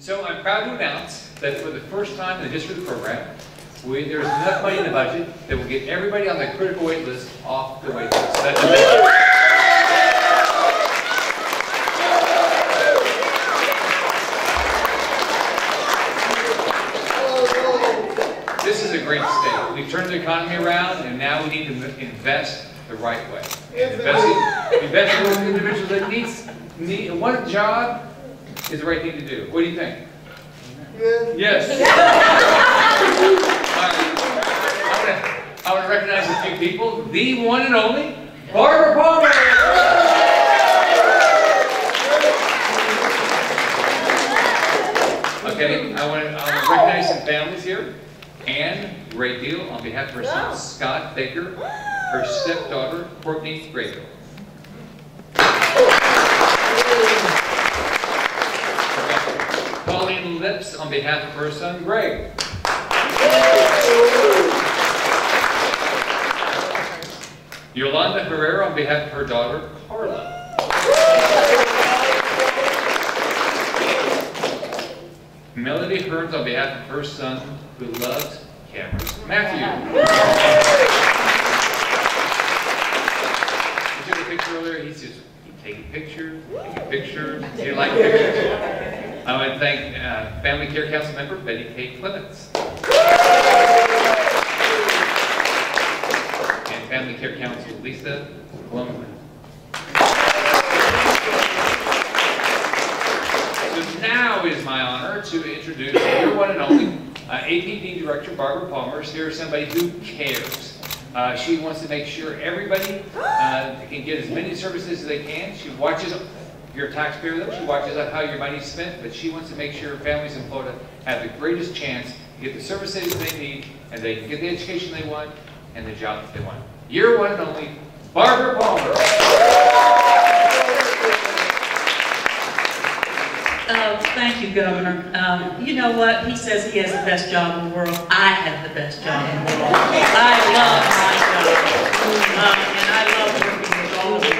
So I'm proud to announce that for the first time in the history of the program, there's enough money in the budget that will get everybody on the critical wait list off the wait list. That's amazing. This is a great state. We've turned the economy around, and now we need to invest the right way. Investing with individuals that need one job is the right thing to do. What do you think? Yes. I want to recognize a few people. The one and only Barbara Palmer. Okay, I want to recognize some families here. Anne Rayfield, on behalf of her son Scott Baker, her stepdaughter Courtney Rayfield. Pauline Lipps, on behalf of her son Greg. Yolanda Herrera, on behalf of her daughter Carla. Melody Hearns, on behalf of her son who loves cameras, Matthew. I took a picture earlier. He says, "You take a picture, Do you like pictures?" I want to thank Family Care Council member Betty Kay Clements. And Family Care Council Lisa Blumman. So now it is my honor to introduce your one and only APD Director Barbara Palmer. Here is somebody who cares. She wants to make sure everybody can get as many services as they can. She watches. You're a taxpayer, though. She watches how your money is spent, but she wants to make sure families in Florida have the greatest chance to get the services they need, and they can get the education they want and the job that they want. Your one and only Barbara Palmer. Thank you, Governor. You know what? He says he has the best job in the world. I have the best job in the world. I love my job. And I love working with all of you.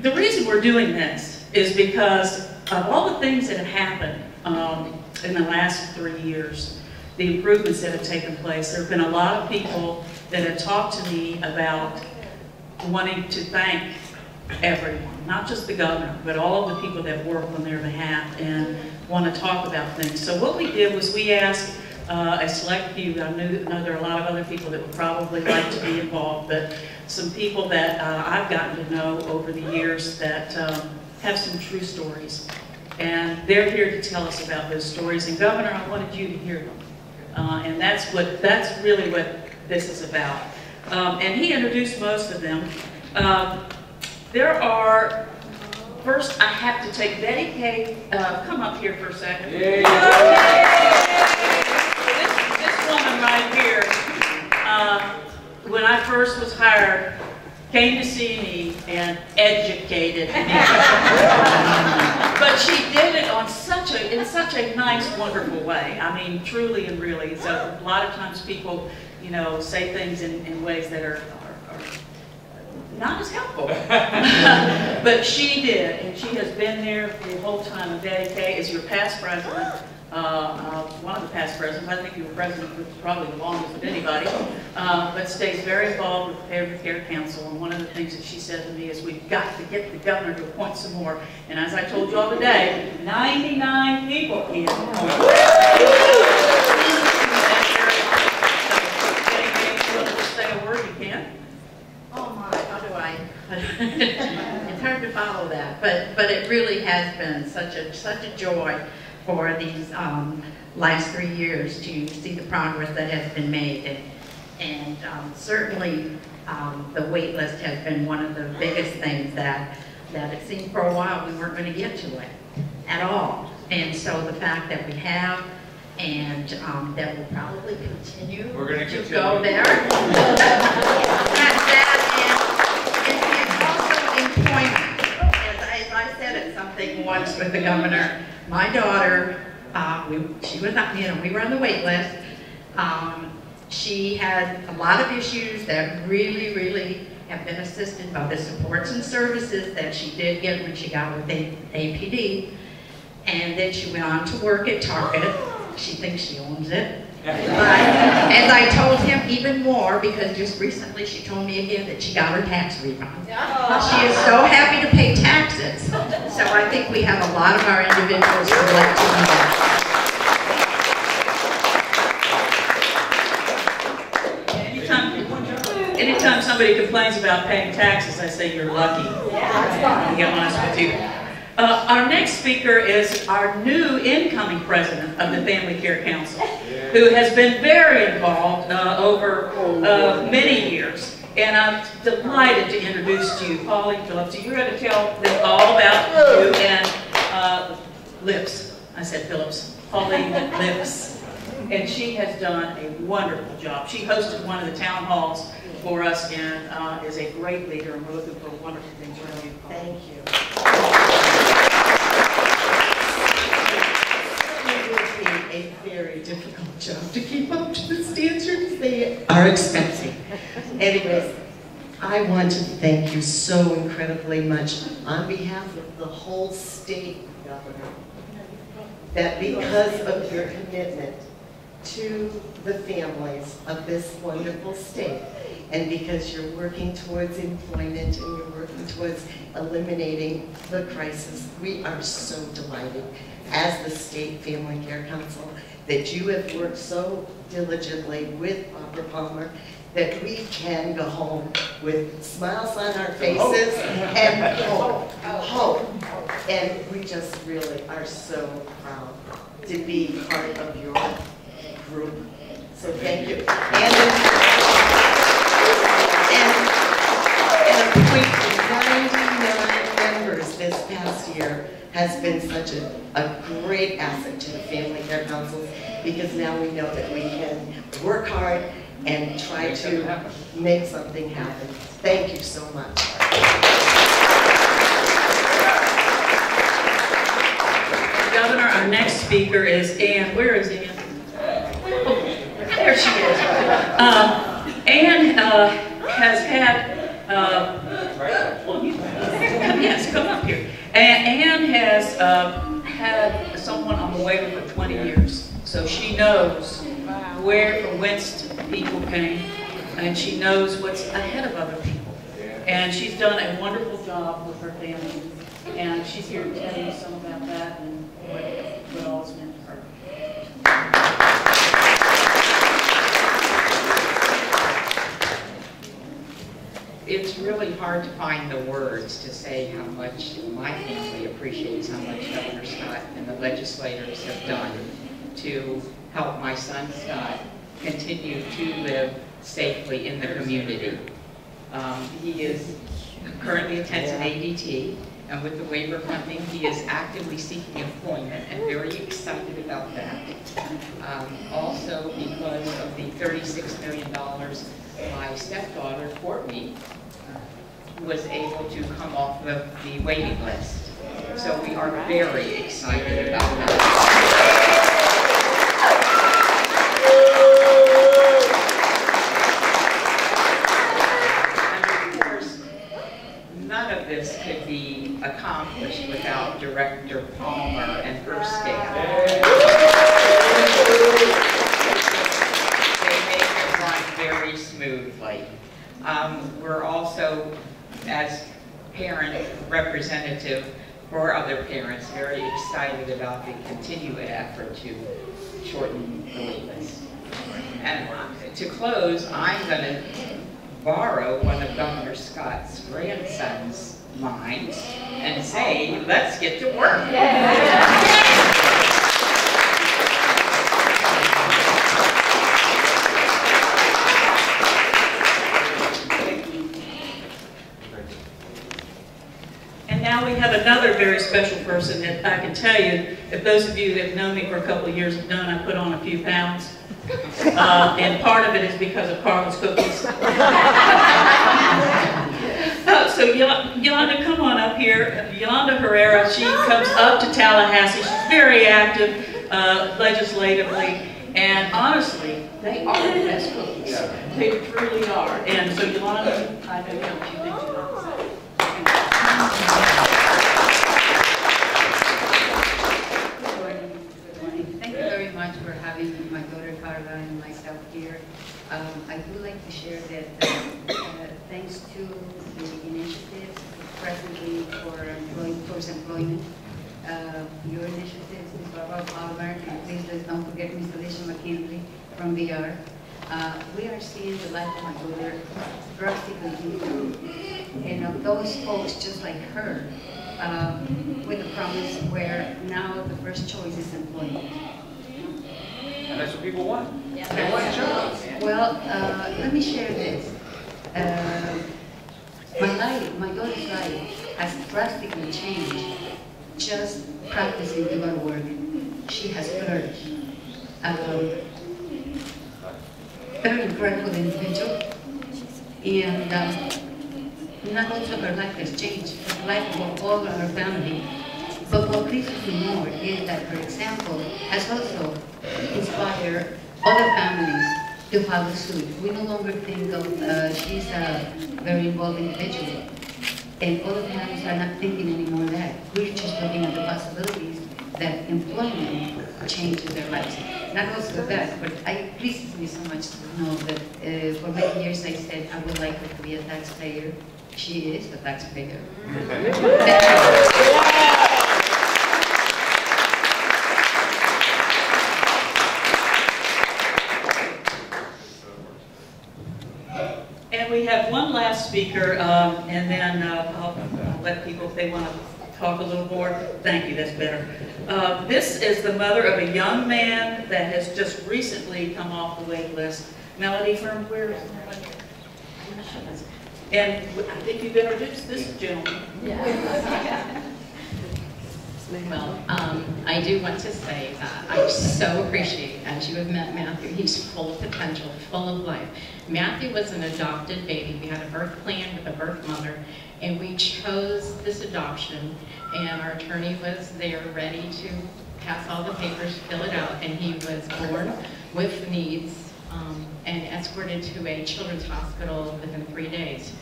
The reason we're doing this is because of all the things that have happened in the last 3 years, the improvements that have taken place. There have been a lot of people that have talked to me about wanting to thank everyone, not just the governor, but all of the people that work on their behalf and want to talk about things. So what we did was we asked a select few. I know there are a lot of other people that would probably like to be involved, but some people that I've gotten to know over the years that have some true stories. And they're here to tell us about those stories. And Governor, I wanted you to hear them. And that's really what this is about. And he introduced most of them. There are, first I have to take Betty Kay, come up here for a second. Yay. This woman right here, when I first was hired, came to see me and educated me. But she did it on in such a nice, wonderful way. I mean, truly and really. So a lot of times people, you know, say things in ways that are not as helpful. But she did, and she has been there the whole time. And Betty Kay is your past president, one of the past presidents. I think you were president for probably the longest of anybody, but stays very involved with the Family Care Council. And one of the things that she said to me is, we've got to get the governor to appoint some more. And as I told you all today, 99 people in. It's hard to follow that, but it really has been such a joy for these last 3 years to see the progress that has been made, and certainly the wait list has been one of the biggest things that it seemed for a while we weren't going to get to it at all. And so the fact that we have, and that will probably continue to go there. As I said at something once with the governor, my daughter, she was not, we were on the wait list. She had a lot of issues that really have been assisted by the supports and services that she did get when she got with APD. And then she went on to work at Target. She thinks she owns it. But as I told him even more, because just recently she told me again that she got her tax refund. She is so happy to pay taxes. So I think we have a lot of our individuals who would like to do that. Anytime somebody complains about paying taxes, I say you're lucky. To be honest with you. Our next speaker is our new incoming president of the Family Care Council, who has been very involved over many years. And I'm delighted to introduce to you Pauline Lipps. You're going to tell them all about you and Lipps. I said Phillips. Pauline Lipps. And she has done a wonderful job. She hosted one of the town halls for us and is a great leader, and we're looking for wonderful things from you. Thank you. It will be a very difficult job to keep up to the standards. They are expensive. Anyways, I want to thank you so incredibly much on behalf of the whole state, Governor, that because of your commitment to the families of this wonderful state, and because you're working towards employment and you're working towards eliminating the crisis, we are so delighted as the State Family Care Council that you have worked so diligently with Barbara Palmer that we can go home with smiles on our faces and hope. And we just really are so proud to be part of your group. So thank you. And appointing 99 members this past year has been such a great asset to the Family Care Council, because now we know that we can work hard and try to make something happen. Thank you so much. Governor, our next speaker is Ann. Where is Ann? Oh, there she is. Ann has had, yes, come up here. Ann has had someone on the waiver for 20 years, so she knows whence people came, and she knows what's ahead of other people. And she's done a wonderful job with her family, and she's here to tell you some about that and what all's meant to her. It's really hard to find the words to say how much my family appreciates how much Governor Scott and the legislators have done to help my son Scott continue to live safely in the community. He is currently attends an ADT, and with the waiver funding, he is actively seeking employment and very excited about that. Also, because of the $36 million, my stepdaughter, Courtney, was able to come off of the waiting list. So we are very excited about that. And of course, none of this could be accomplished without Director Palmer and her staff. They make it run very smoothly. We're also, as parent representative for other parents, very excited about the continued effort to shorten the wait list. And to close, I'm going to borrow one of Governor Scott's grandson's lines and say, let's get to work. Now we have another very special person that I can tell you, if those of you that have known me for a couple of years have known I put on a few pounds. And part of it is because of Carla's cookies. So Yolanda, come on up here. Yolanda Herrera, she comes up to Tallahassee. She's very active legislatively. And honestly, they are the best cookies. They truly are. And so Yolanda, I know what you think you like to say. I would like to share that thanks to the initiatives presently for force employment, your initiatives, Ms. Barbara Palmer, and please don't forget Ms. Alicia McKinley from VR. We are seeing the life of my daughter drastically improve. And of those folks just like her, with a promise where now the first choice is employment. And that's what people want. Yeah. They want jobs. Well, let me share this. My daughter's life has drastically changed just practicing to go to work. She has flourished. Very incredible individual. And not only her life has changed, the life of all our family. But what pleases me more is that her example has also inspired other families to follow suit. We no longer think of she's a very involved individual. And other families are not thinking anymore of that. We're just looking at the possibilities that employment changes their lives. Not also that, but it pleases me so much to know that for many years I said I would like her to be a taxpayer. She is a taxpayer. And we have one last speaker, and then I'll let people, if they want to talk a little more. Thank you, that's better. This is the mother of a young man that has just recently come off the wait list. Melody from where is Melody? And I think you've introduced this gentleman. Yeah. Well, I do want to say that I so appreciate, as you have met Matthew, he's full of potential, full of life. Matthew was an adopted baby. We had a birth plan with a birth mother, and we chose this adoption, and our attorney was there ready to pass all the papers, fill it out, and he was born with needs and escorted to a children's hospital within 3 days.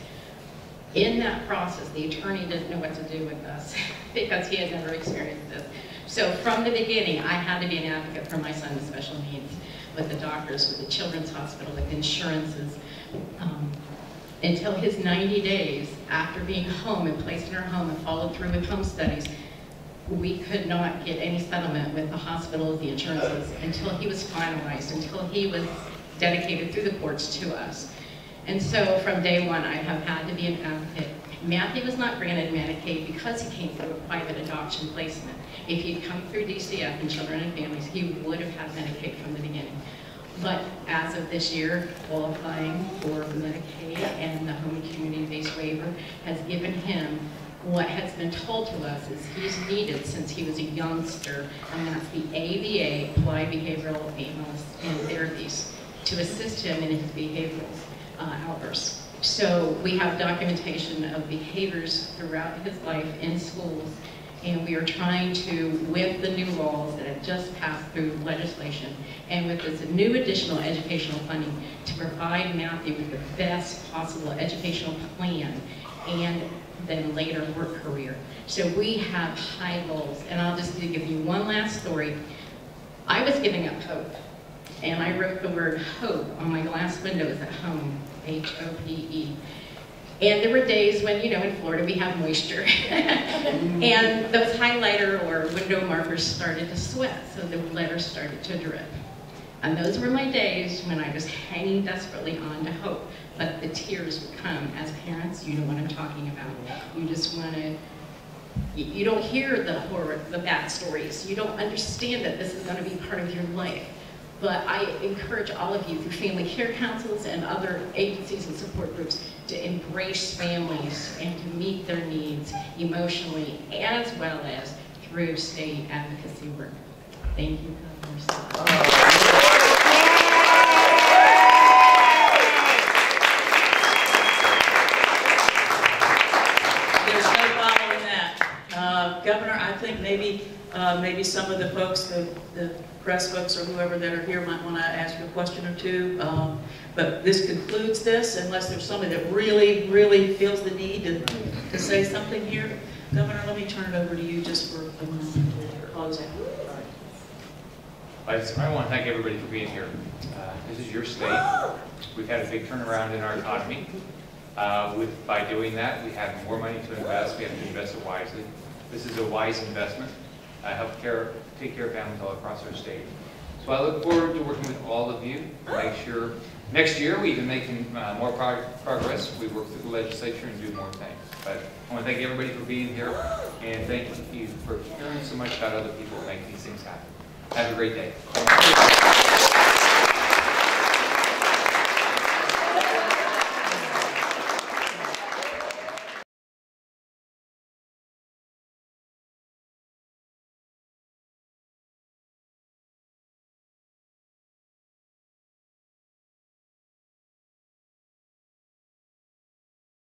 In that process, the attorney didn't know what to do with us because he had never experienced this. So from the beginning, I had to be an advocate for my son with special needs, with the doctors, with the children's hospital, with insurances, until his 90 days after being home and placed in our home and followed through with home studies. We could not get any settlement with the hospitals, the insurances, until he was finalized, until he was dedicated through the courts to us. And so from day one, I have had to be an advocate. Matthew was not granted Medicaid because he came through a private adoption placement. If he'd come through DCF and Children and Families, he would have had Medicaid from the beginning. But as of this year, qualifying for Medicaid and the home and community-based waiver has given him what has been told to us is he's needed since he was a youngster, and that's the ABA, Applied Behavioral Analysis and Therapies, to assist him in his behavioral outbursts. So we have documentation of behaviors throughout his life in schools, and we are trying to, with the new laws that have just passed through legislation, and with this new additional educational funding, to provide Matthew with the best possible educational plan and then later work career. So we have high goals, and I'll just give you one last story. I was giving up hope, and I wrote the word hope on my glass windows at home, H-O-P-E. And there were days when, you know, in Florida we have moisture, and those highlighter or window markers started to sweat, so the letters started to drip. And those were my days when I was hanging desperately on to hope, but the tears would come. As parents, you know what I'm talking about. You just want to, you don't hear the horror, the bad stories. You don't understand that this is going to be part of your life. But I encourage all of you through family care councils and other agencies and support groups to embrace families and to meet their needs emotionally as well as through state advocacy work. Thank you. There's no following that. Governor, I think maybe some of the folks, the press folks or whoever that are here might want to ask you a question or two. But this concludes this, unless there's somebody that really, really feels the need to say something here. Governor, let me turn it over to you just for a moment to close out. I want to thank everybody for being here. This is your state. We've had a big turnaround in our economy. By doing that, we have more money to invest. We have to invest it wisely. This is a wise investment. Take care of families all across our state. So I look forward to working with all of you to make sure next year we can make more progress. We work through the legislature and do more things. But I want to thank everybody for being here, and thank you for caring so much about other people and making these things happen. Have a great day.